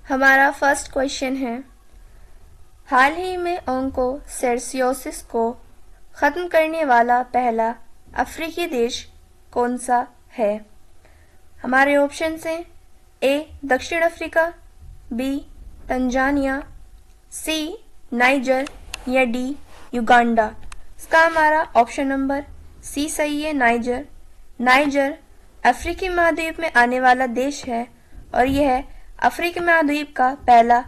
हमारा first question है, हाल ही में ओंकोसेरसियोसिस को ख़त्म करने वाला पहला अफ्रीकी देश कौन सा है? हमारे ऑप्शन हैं ए दक्षिण अफ्रीका, बी तंजानिया, सी नाइजर या डी युगांडा। इसका हमारा ऑप्शन नंबर सी सही है, नाइजर। नाइजर अफ्रीकी महाद्वीप में आने वाला देश है और यह अफ्रीकी महाद्वीप का पहला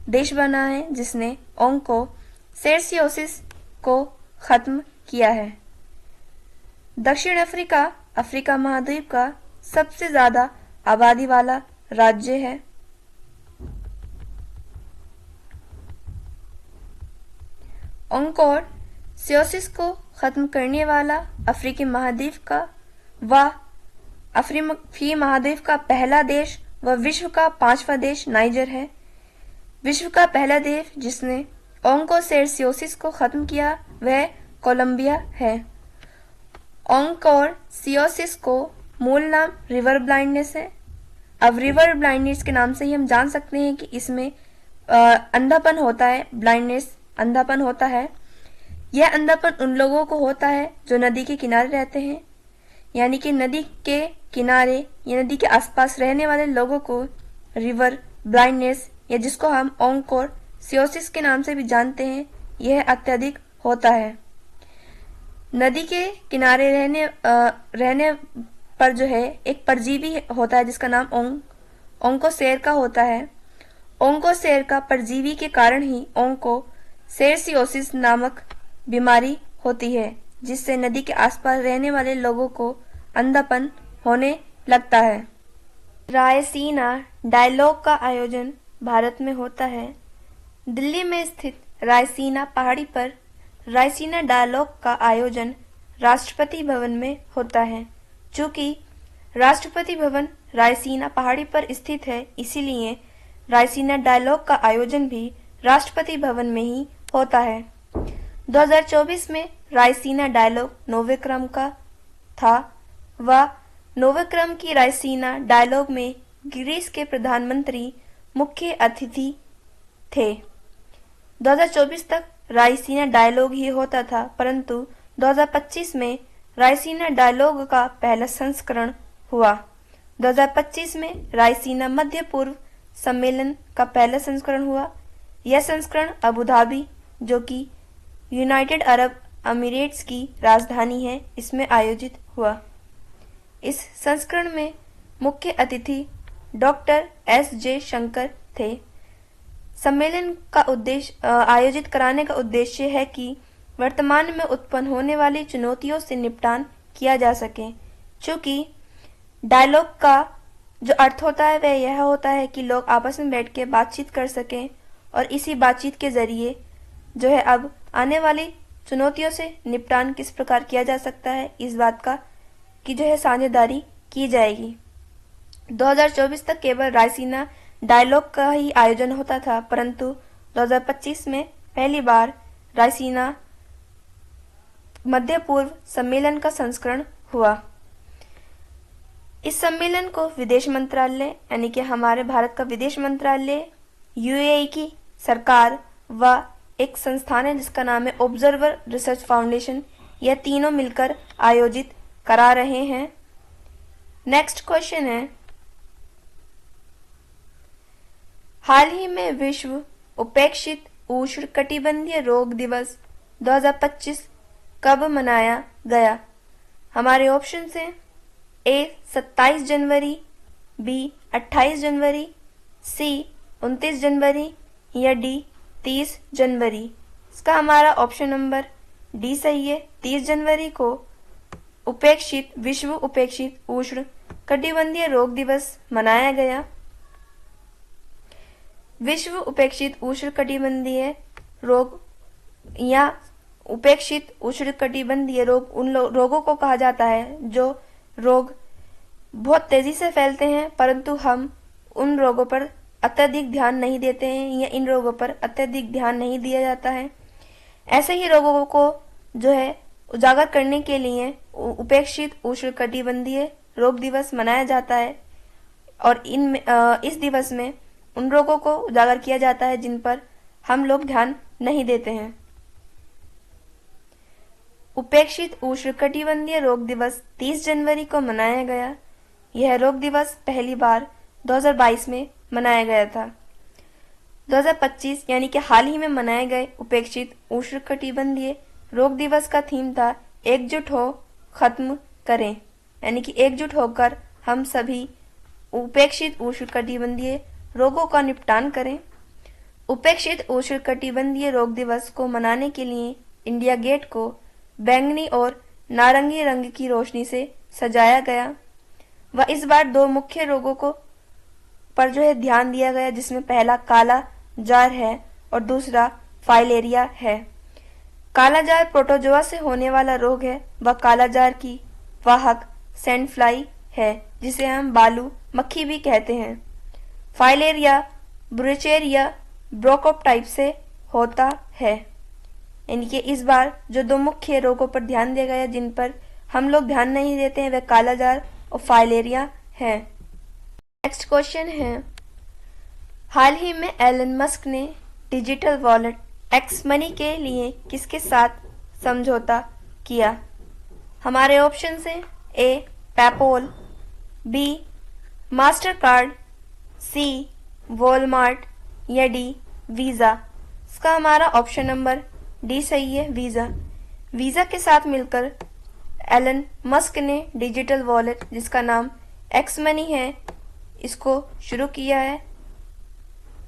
देश बना है जिसने ओंकोसेरसियोसिस को खत्म किया है। दक्षिण अफ्रीका अफ्रीका महाद्वीप का सबसे ज्यादा आबादी वाला राज्य है। ओंकोसेरसियोसिस को खत्म करने वाला अफ्रीकी महाद्वीप का पहला देश व विश्व का 5वां देश नाइजर है। विश्व का पहला देश जिसने ओंकोसेरसियोसिस को खत्म किया वह कोलंबिया है। ओंकोसेरसियोसिस को मूल नाम रिवर ब्लाइंडनेस है। अब रिवर ब्लाइंडनेस के नाम से ही हम जान सकते हैं कि इसमें अंधापन होता है, ब्लाइंडनेस अंधापन होता है। यह अंधापन उन लोगों को होता है जो नदी के किनारे रहते हैं, यानी कि नदी के किनारे या नदी के आसपास रहने वाले लोगों को रिवर ब्लाइंडनेस या जिसको हम ओंकोसेरसियोसिस के नाम से भी जानते हैं, यह अत्यधिक होता है। नदी के किनारे रहने पर जो है एक परजीवी होता है जिसका नाम ओंकोसेर का होता है। ओंकोसेर का परजीवी के कारण ही ओंकोसेरसियोसिस नामक बीमारी होती है, जिससे नदी के आसपास रहने वाले लोगों को अंधापन होने लगता है। रायसीना डायलॉग का आयोजन भारत में होता है। दिल्ली में स्थित रायसीना पहाड़ी पर रायसीना डायलॉग का आयोजन राष्ट्रपति भवन में होता है। चूंकि राष्ट्रपति भवन रायसीना पहाड़ी पर स्थित है, इसीलिए रायसीना डायलॉग का आयोजन भी राष्ट्रपति भवन में ही होता है। 2024 में रायसीना डायलॉग 9वें क्रम का था व 9वें क्रम की रायसीना डायलॉग में ग्रीस के प्रधानमंत्री मुख्य अतिथि थे। 2024 तक रायसीना डायलॉग ही होता था, परंतु 2025 में रायसीना डायलॉग का पहला संस्करण हुआ। 2025 में रायसीना मध्य पूर्व सम्मेलन का पहला संस्करण हुआ। यह संस्करण अबू धाबी, जो कि यूनाइटेड अरब अमीरेट्स की राजधानी है, इसमें आयोजित हुआ। इस संस्करण में मुख्य अतिथि डॉक्टर एस.जे. शंकर थे। सम्मेलन का उद्देश्य आयोजित कराने का उद्देश्य है कि वर्तमान में उत्पन्न होने वाली चुनौतियों से निपटान किया जा सके। चूँकि डायलॉग का जो अर्थ होता है वह यह होता है कि लोग आपस में बैठ के बातचीत कर सकें और इसी बातचीत के जरिए जो है अब आने वाली चुनौतियों से निपटान किस प्रकार किया जा सकता है, इस बात का की जो है साझेदारी की जाएगी। 2024 तक केवल रायसीना डायलॉग का ही आयोजन होता था, परंतु 2025 में पहली बार रायसीना मध्य पूर्व सम्मेलन का संस्करण हुआ। इस सम्मेलन को विदेश मंत्रालय यानी कि हमारे भारत का विदेश मंत्रालय, यूएई की सरकार व एक संस्थान है जिसका नाम है ऑब्जर्वर रिसर्च फाउंडेशन, यह तीनों मिलकर आयोजित करा रहे हैं। नेक्स्ट क्वेश्चन है, हाल ही में विश्व उपेक्षित उष्णकटिबंधीय रोग दिवस 2025 कब मनाया गया? हमारे ऑप्शन हैं ए 27 जनवरी, बी 28 जनवरी, सी 29 जनवरी या डी 30 जनवरी। इसका हमारा ऑप्शन नंबर डी सही है। 30 जनवरी को विश्व उपेक्षित उष्ण कटिबंधीय रोग दिवस मनाया गया। विश्व उपेक्षित उष्ण कटिबंधीय रोग या उपेक्षित उष्ण कटिबंधीय रोग उन रोगों को कहा जाता है जो रोग बहुत तेजी से फैलते हैं, परंतु हम उन रोगों पर अत्यधिक ध्यान नहीं देते हैं या इन रोगों पर अत्यधिक ध्यान नहीं दिया जाता है। ऐसे ही रोगों को जो है उजागर करने के लिए उपेक्षित उष्णकटिबंधीय रोग दिवस मनाया जाता है और इस दिवस में उन रोगों को उजागर किया जाता है जिन पर हम लोग ध्यान नहीं देते हैं। उपेक्षित उष्णकटिबंधीय रोग दिवस 30 जनवरी को मनाया गया। यह रोग दिवस पहली बार 2022 में मनाया गया था। 2025 यानी कि हाल ही में मनाए गए उपेक्षित उष्णकटिबंधीय रोग दिवस का थीम था एकजुट हो खत्म करें, यानी कि एकजुट होकर हम सभी उपेक्षित उष्णकटिबंधीय रोगों का निपटान करें। उपेक्षित उष्णकटिबंधीय रोग दिवस को मनाने के लिए इंडिया गेट को बैंगनी और नारंगी रंग की रोशनी से सजाया गया। वह इस बार दो मुख्य रोगों को पर ध्यान दिया गया, जिसमें पहला काला जार है और दूसरा फाइलेरिया है। काला जार प्रोटोजोआ से होने वाला रोग है। वह काला जार की वाहक सैंड फ्लाई है, जिसे हम बालू मक्खी भी कहते हैं। फाइलेरिया ब्रुचेरिया ब्रोकोप टाइप से होता है। यानी कि इस बार जो दो मुख्य रोगों पर ध्यान दिया गया जिन पर हम लोग ध्यान नहीं देते हैं, वह काला जार और फाइलेरिया है। नेक्स्ट क्वेश्चन है, हाल ही में एलन मस्क ने डिजिटल वॉलेट एक्स मनी के लिए किसके साथ समझौता किया? हमारे ऑप्शन हैं ए पेपॉल, बी मास्टर कार्ड, सी वॉलमार्ट या डी वीज़ा। इसका हमारा ऑप्शन नंबर डी सही है, वीज़ा। वीज़ा के साथ मिलकर एलन मस्क ने डिजिटल वॉलेट जिसका नाम एक्स मनी है इसको शुरू किया है।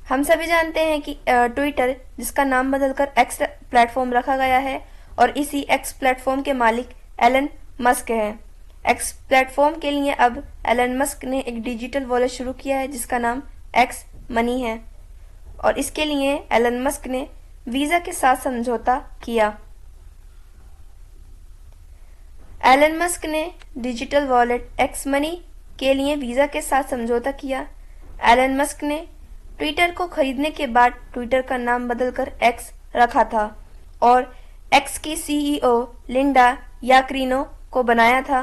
हम सभी जानते हैं कि ट्विटर जिसका नाम बदलकर एक्स प्लेटफॉर्म रखा गया है और इसी एक्स प्लेटफॉर्म के मालिक एलन मस्क हैं। एक्स प्लेटफॉर्म के लिए अब एलन मस्क ने एक डिजिटल वॉलेट शुरू किया है जिसका नाम एक्स मनी है और इसके लिए एलन मस्क ने वीज़ा के साथ समझौता किया। एलन मस्क ने डिजिटल वॉलेट एक्स मनी के लिए वीज़ा के साथ समझौता किया। एलन मस्क ने ट्विटर को खरीदने के बाद ट्विटर का नाम बदलकर एक्स रखा था और एक्स की सीईओ लिंडा याक्रिनो को बनाया था।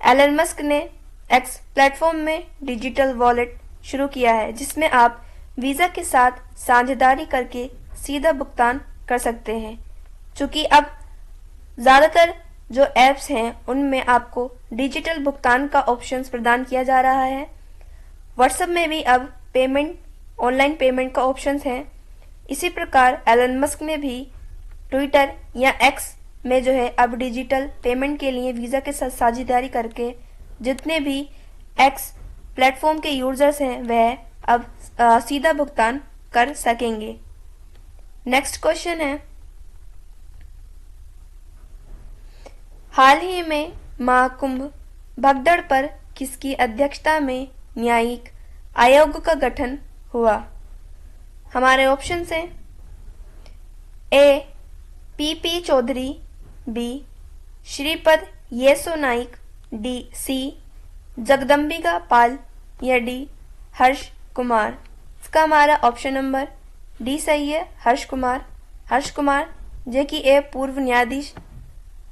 एलन मस्क ने एक्स प्लेटफॉर्म में डिजिटल वॉलेट शुरू किया है जिसमें आप वीज़ा के साथ साझेदारी करके सीधा भुगतान कर सकते हैं। चूँकि अब ज़्यादातर जो ऐप्स हैं उनमें आपको डिजिटल भुगतान का ऑप्शंस प्रदान किया जा रहा है। व्हाट्सएप में भी अब ऑनलाइन पेमेंट का ऑप्शंस है। इसी प्रकार एलन मस्क ने भी ट्विटर या एक्स में अब डिजिटल पेमेंट के लिए वीज़ा के साथ साझेदारी करके जितने भी एक्स प्लेटफॉर्म के यूजर्स हैं वह अब सीधा भुगतान कर सकेंगे। नेक्स्ट क्वेश्चन है, हाल ही में महाकुंभ भगदड़ पर किसकी अध्यक्षता में न्यायिक आयोग का गठन हुआ? हमारे ऑप्शन हैं A P Chaudhary, B Shripad Yesso Naik, D C Jagdambika Pal या डी हर्ष कुमार। इसका हमारा ऑप्शन नंबर डी सही है, हर्ष कुमार। हर्ष कुमार जो कि पूर्व न्यायाधीश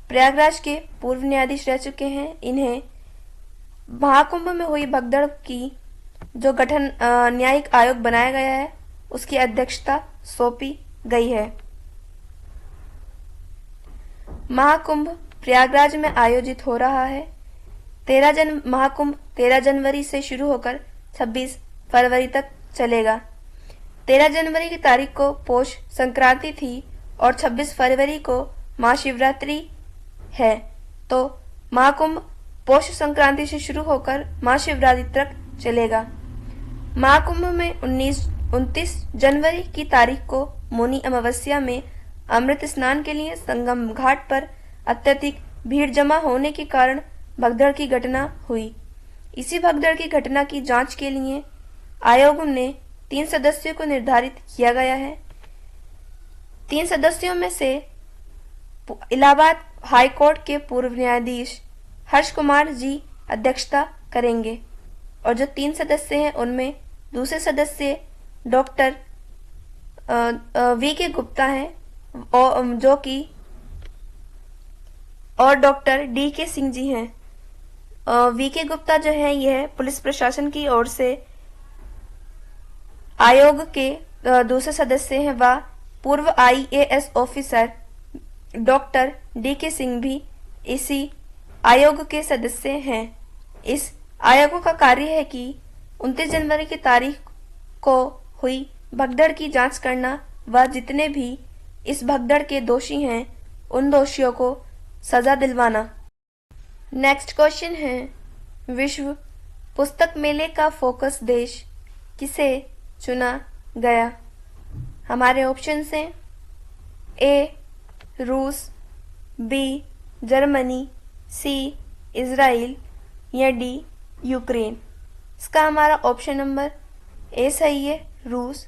प्रयागराज के पूर्व न्यायाधीश रह चुके हैं। इन्हें महाकुंभ में हुई भगदड़ की जो गठन न्यायिक आयोग बनाया गया है उसकी अध्यक्षता सौंपी गई है। महाकुंभ प्रयागराज में आयोजित हो रहा है। महाकुंभ 13 जनवरी से शुरू होकर 26 फरवरी तक चलेगा। 13 जनवरी की तारीख को पौष संक्रांति थी और 26 फरवरी को महाशिवरात्रि है, तो महाकुंभ पौष संक्रांति से शुरू होकर महाशिवरात्रि तक चलेगा। महाकुंभ में 29 जनवरी की तारीख को मौनी अमावस्या में अमृत स्नान के लिए संगम घाट पर अत्यधिक भीड़ जमा होने के कारण भगदड़ की घटना हुई। इसी भगदड़ की घटना की जांच के लिए आयोग में 3 सदस्यों को निर्धारित किया गया है। 3 सदस्यों में से इलाहाबाद हाई कोर्ट के पूर्व न्यायाधीश हर्ष कुमार जी अध्यक्षता करेंगे और जो 3 सदस्य हैं उनमें दूसरे सदस्य डॉक्टर वी के गुप्ता हैं जो कि और डॉक्टर डी के सिंह जी हैं। वी के गुप्ता जो है यह पुलिस प्रशासन की ओर से आयोग के दूसरे सदस्य हैं वह पूर्व IAS officer doctor DK Singh भी इसी आयोग के सदस्य हैं। इस आयोग का कार्य है कि 29 जनवरी की तारीख को हुई भगदड़ की जांच करना व जितने भी इस भगदड़ के दोषी हैं उन दोषियों को सजा दिलवाना। नेक्स्ट क्वेश्चन है, विश्व पुस्तक मेले का फोकस देश किसे चुना गया? हमारे ऑप्शन हैं ए रूस, बी जर्मनी, सी इजराइल या डी यूक्रेन। इसका हमारा ऑप्शन नंबर ए सही है, रूस।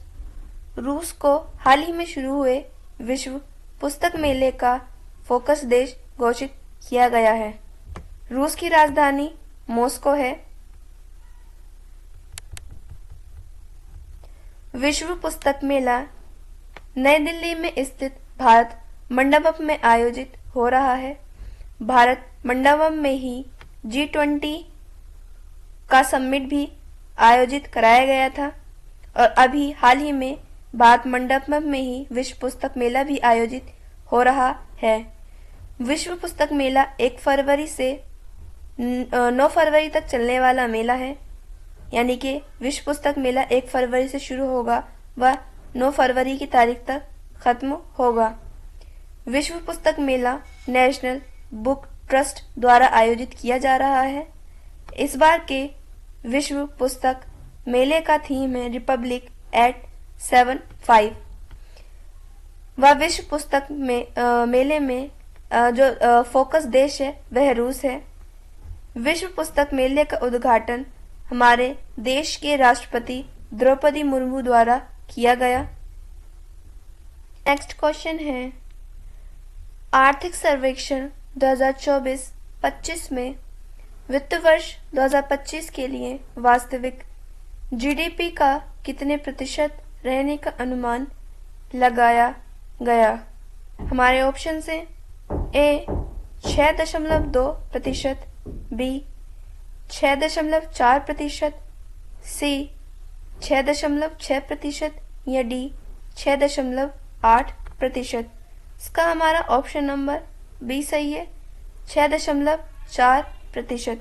रूस को हाल ही में शुरू हुए विश्व पुस्तक मेले का फोकस देश घोषित किया गया है। रूस की राजधानी मॉस्को है। विश्व पुस्तक मेला नई दिल्ली में स्थित भारत मंडपम में आयोजित हो रहा है। भारत मंडपम में ही G20 का समिट भी आयोजित कराया गया था और अभी हाल ही में भारत मंडपम में ही विश्व पुस्तक मेला भी आयोजित हो रहा है। विश्व पुस्तक मेला 1 फरवरी से 9 फरवरी तक चलने वाला मेला है, यानी कि विश्व पुस्तक मेला 1 फरवरी से शुरू होगा व 9 फरवरी की तारीख तक खत्म होगा। विश्व पुस्तक मेला नेशनल बुक ट्रस्ट द्वारा आयोजित किया जा रहा है। इस बार के विश्व पुस्तक मेले का थीम है रिपब्लिक एट 75। वह विश्व पुस्तक मेले में जो फोकस देश है वह रूस है। विश्व पुस्तक मेले का उद्घाटन हमारे देश के राष्ट्रपति द्रौपदी मुर्मू द्वारा किया गया। नेक्स्ट क्वेश्चन है, आर्थिक सर्वेक्षण 2024-25 में वित्त वर्ष 2025 के लिए वास्तविक GDP का कितने प्रतिशत रहने का अनुमान लगाया गया? हमारे ऑप्शन हैं ए 6.2%, बी 6.4%, सी 6.6% या डी 6.8%। इसका हमारा ऑप्शन नंबर बी सही है, 6.4%।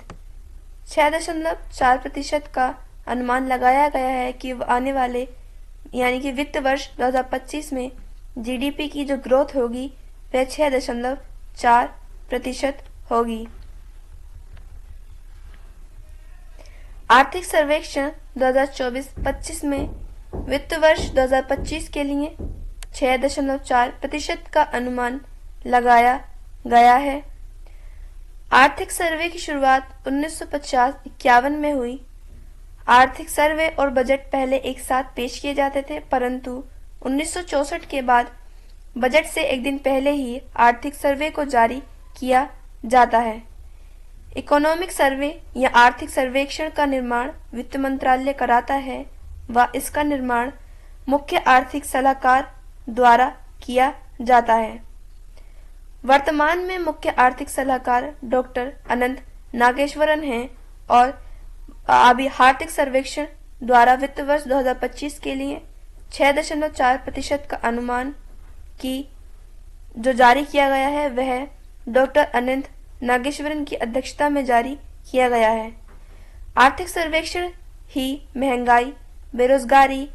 6.4% का अनुमान लगाया गया है कि आने वाले यानी कि वित्त वर्ष 2025 में GDP की जो ग्रोथ होगी वह 6.4% होगी। आर्थिक सर्वेक्षण 2024-25 में वित्त वर्ष 2025 के लिए 6.4% का अनुमान लगाया गया है। आर्थिक सर्वे की शुरुआत 1950-51 में हुई। आर्थिक सर्वे और बजट पहले एक साथ पेश किए जाते थे, परंतु 1964 के बाद बजट से एक दिन पहले ही आर्थिक सर्वे को जारी किया जाता है। इकोनॉमिक सर्वे या आर्थिक सर्वेक्षण का निर्माण वित्त मंत्रालय कराता है व इसका निर्माण मुख्य आर्थिक सलाहकार द्वारा किया जाता है। वर्तमान में मुख्य आर्थिक सलाहकार डॉक्टर अनंत नागेश्वरन हैं और अभी आर्थिक सर्वेक्षण द्वारा वित्त वर्ष 2025 के लिए 6.4% का अनुमान की जो जारी किया गया है वह डॉक्टर अनंत नागेश्वरन की अध्यक्षता में जारी किया गया है। आर्थिक सर्वेक्षण ही महंगाई, बेरोजगारी,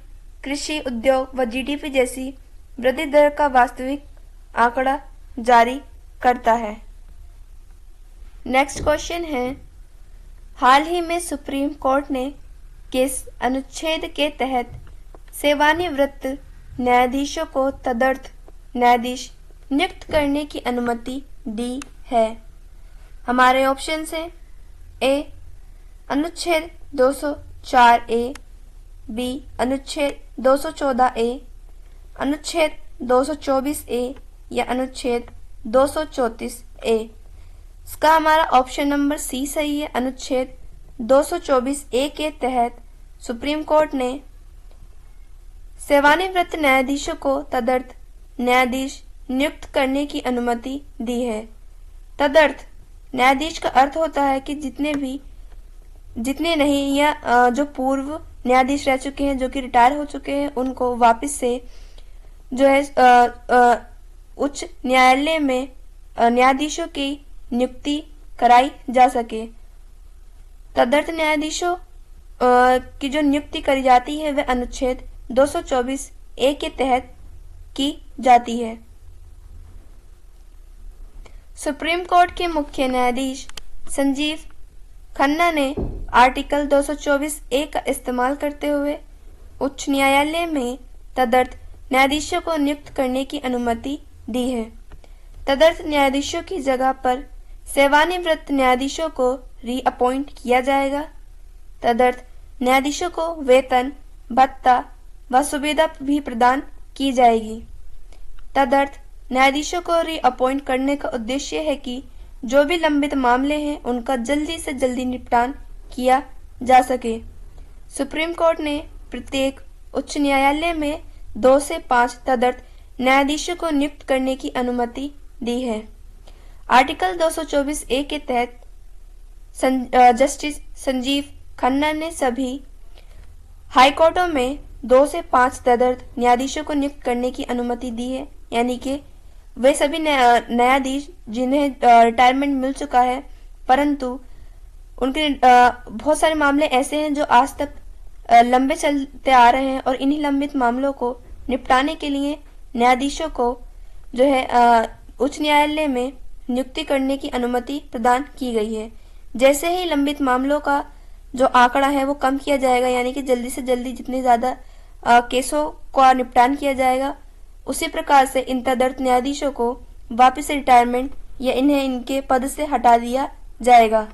कृषि उद्योग व GDP जैसी वृद्धि दर का वास्तविक आंकड़ा जारी करता है। नेक्स्ट क्वेश्चन है, हाल ही में सुप्रीम कोर्ट ने किस अनुच्छेद के तहत सेवानिवृत्त न्यायाधीशों को तदर्थ न्यायाधीश नियुक्त करने की अनुमति दी है? हमारे ऑप्शन हैं ए अनुच्छेद 204A, बी अनुच्छेद 214A, अनुच्छेद 224A या अनुच्छेद 234A। इसका हमारा ऑप्शन नंबर सी सही है। अनुच्छेद 224A के तहत सुप्रीम कोर्ट ने सेवानिवृत्त न्यायाधीशों को तदर्थ न्यायाधीश नियुक्त करने की अनुमति दी है। तदर्थ न्यायाधीश का अर्थ होता है कि जितने नहीं या जो पूर्व न्यायाधीश रह चुके हैं, जो कि रिटायर हो चुके हैं, उनको वापस से जो है उच्च न्यायालय में न्यायाधीशों की नियुक्ति कराई जा सके। तदर्थ न्यायाधीशों की जो नियुक्ति करी जाती है वह अनुच्छेद 224 ए के तहत की जाती है। सुप्रीम कोर्ट के मुख्य न्यायाधीश संजीव खन्ना ने आर्टिकल 224 ए का इस्तेमाल करते हुए उच्च न्यायालय में तदर्थ न्यायाधीशों को नियुक्त करने की अनुमति दी है। तदर्थ न्यायाधीशों की जगह पर सेवानिवृत्त न्यायाधीशों को रीअपॉइंट किया जाएगा। तदर्थ न्यायाधीशों को वेतन, भत्ता व सुविधा भी प्रदान की जाएगी। तदर्थ न्यायाधीशों को रीअपॉइंट करने का उद्देश्य है कि जो भी लंबित मामले हैं उनका जल्दी से जल्दी निपटान किया जा सके। सुप्रीम कोर्ट ने प्रत्येक उच्च न्यायालय में 2 से 5 तदर्थ न्यायाधीशों को नियुक्त करने की अनुमति दी है। आर्टिकल 224 ए के तहत जस्टिस संजीव खन्ना ने सभी हाईकोर्टों में 2 से 5 तदर्थ न्यायाधीशों को नियुक्त करने की अनुमति दी है, यानी कि वे सभी न्यायाधीश जिन्हें रिटायरमेंट मिल चुका है, परंतु उनके बहुत सारे मामले ऐसे हैं जो आज तक लंबे चलते आ रहे हैं और इन्हीं लंबित मामलों को निपटाने के लिए न्यायाधीशों को जो है उच्च न्यायालय में नियुक्ति करने की अनुमति प्रदान की गई है। जैसे ही लंबित मामलों का जो आंकड़ा है वो कम किया जाएगा, यानी कि जल्दी से जल्दी जितने ज्यादा केसों का निपटान किया जाएगा, उसी प्रकार से इन तदर्थ न्यायाधीशों को वापस से रिटायरमेंट या इन्हें इनके पद से हटा दिया जाएगा।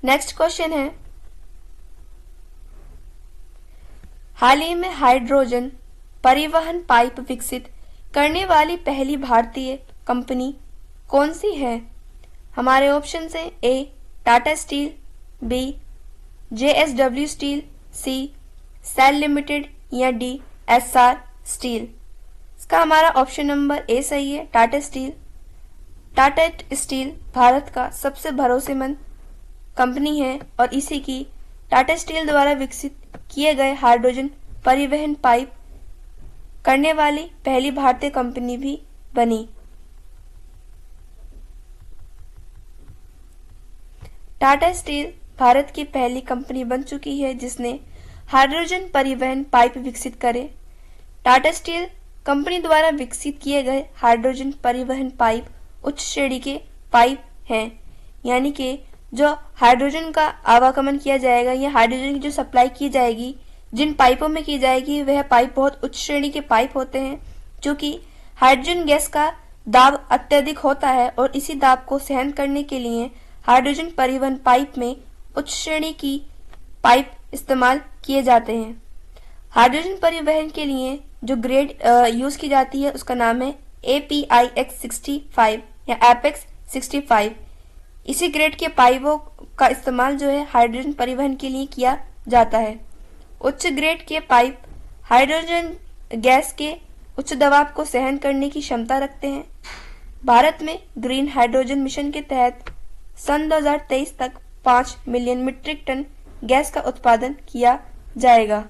नेक्स्ट क्वेश्चन है, हाल ही में हाइड्रोजन परिवहन पाइप विकसित करने वाली पहली भारतीय कंपनी कौन सी है? हमारे ऑप्शन है A Tata steel, B JSW steel, C SAIL limited या डी SR स्टील। इसका हमारा ऑप्शन नंबर ए सही है, टाटा स्टील। टाटा स्टील भारत का सबसे भरोसेमंद कंपनी है और इसी की टाटा स्टील द्वारा विकसित किए गए हाइड्रोजन परिवहन पाइप करने वाली पहली भारतीय कंपनी भी बनी। टाटा स्टील भारत की पहली कंपनी बन चुकी है जिसने हाइड्रोजन परिवहन पाइप विकसित करे। टाटा स्टील कंपनी द्वारा विकसित किए गए हाइड्रोजन परिवहन पाइप उच्च श्रेणी के पाइप हैं, यानी कि जो हाइड्रोजन का आवागमन किया जाएगा या हाइड्रोजन की जो सप्लाई की जाएगी, जिन पाइपों में की जाएगी वह पाइप बहुत उच्च श्रेणी के पाइप होते हैं, क्योंकि हाइड्रोजन गैस का दाब अत्यधिक होता है और इसी दाब को सहन करने के लिए हाइड्रोजन परिवहन पाइप में उच्च श्रेणी की पाइप इस्तेमाल किए जाते हैं। हाइड्रोजन परिवहन के लिए जो ग्रेड यूज की जाती है उसका नाम है APIX 65 या एपेक्स 65। इसी ग्रेड के पाइपों का इस्तेमाल जो है हाइड्रोजन परिवहन के लिए किया जाता है। उच्च ग्रेड के पाइप हाइड्रोजन गैस के उच्च दबाव को सहन करने की क्षमता रखते हैं। भारत में ग्रीन हाइड्रोजन मिशन के तहत सन 2023 तक 5 मिलियन मीट्रिक टन गैस का उत्पादन किया जाएगा।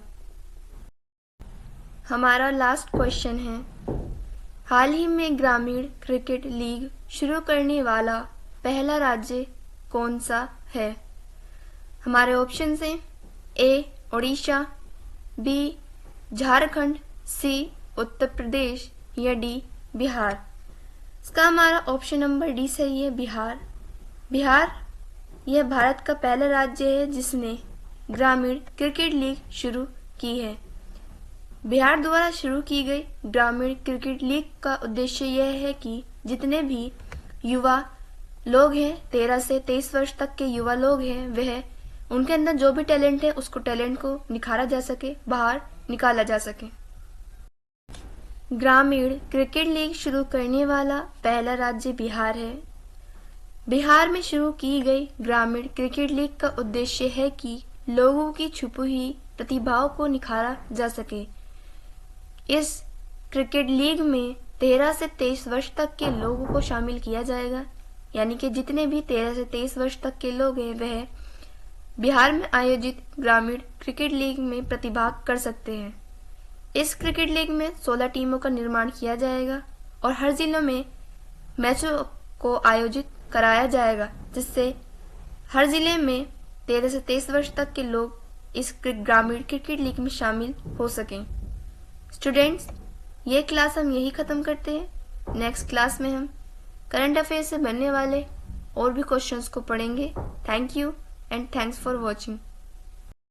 हमारा लास्ट क्वेश्चन है, हाल ही में ग्रामीण क्रिकेट लीग शुरू करने वाला पहला राज्य कौन सा है? हमारे ऑप्शन हैं ए ओडिशा, बी झारखंड, सी उत्तर प्रदेश या डी बिहार। इसका हमारा ऑप्शन नंबर डी सही है, बिहार। बिहार यह भारत का पहला राज्य है जिसने ग्रामीण क्रिकेट लीग शुरू की है। बिहार द्वारा शुरू की गई ग्रामीण क्रिकेट लीग का उद्देश्य यह है कि जितने भी युवा लोग हैं, 13 से 23 वर्ष तक के युवा लोग हैं, वह उनके अंदर जो भी टैलेंट है उसको टैलेंट को निखारा जा सके, बाहर निकाला जा सके। ग्रामीण क्रिकेट लीग शुरू करने वाला पहला राज्य बिहार है। बिहार में शुरू की गई ग्रामीण क्रिकेट लीग का उद्देश्य है कि लोगों की छुपी हुई प्रतिभाओं को निखारा जा सके। इस क्रिकेट लीग में 13 से 23 वर्ष तक के लोगों को शामिल किया जाएगा, यानी कि जितने भी 13 से 23 वर्ष तक के लोग हैं वह बिहार में आयोजित ग्रामीण क्रिकेट लीग में प्रतिभाग कर सकते हैं। इस क्रिकेट लीग में 16 टीमों का निर्माण किया जाएगा और हर जिलों में मैचों को आयोजित कराया जाएगा, जिससे हर जिले में 13 से 23 वर्ष तक के लोग इस ग्रामीण क्रिकेट लीग में शामिल हो सकें। स्टूडेंट्स, ये क्लास हम यही ख़त्म करते हैं। नेक्स्ट क्लास में हम करंट अफेयर से बनने वाले और भी क्वेश्चंस को पढ़ेंगे। Thank you and thanks for watching.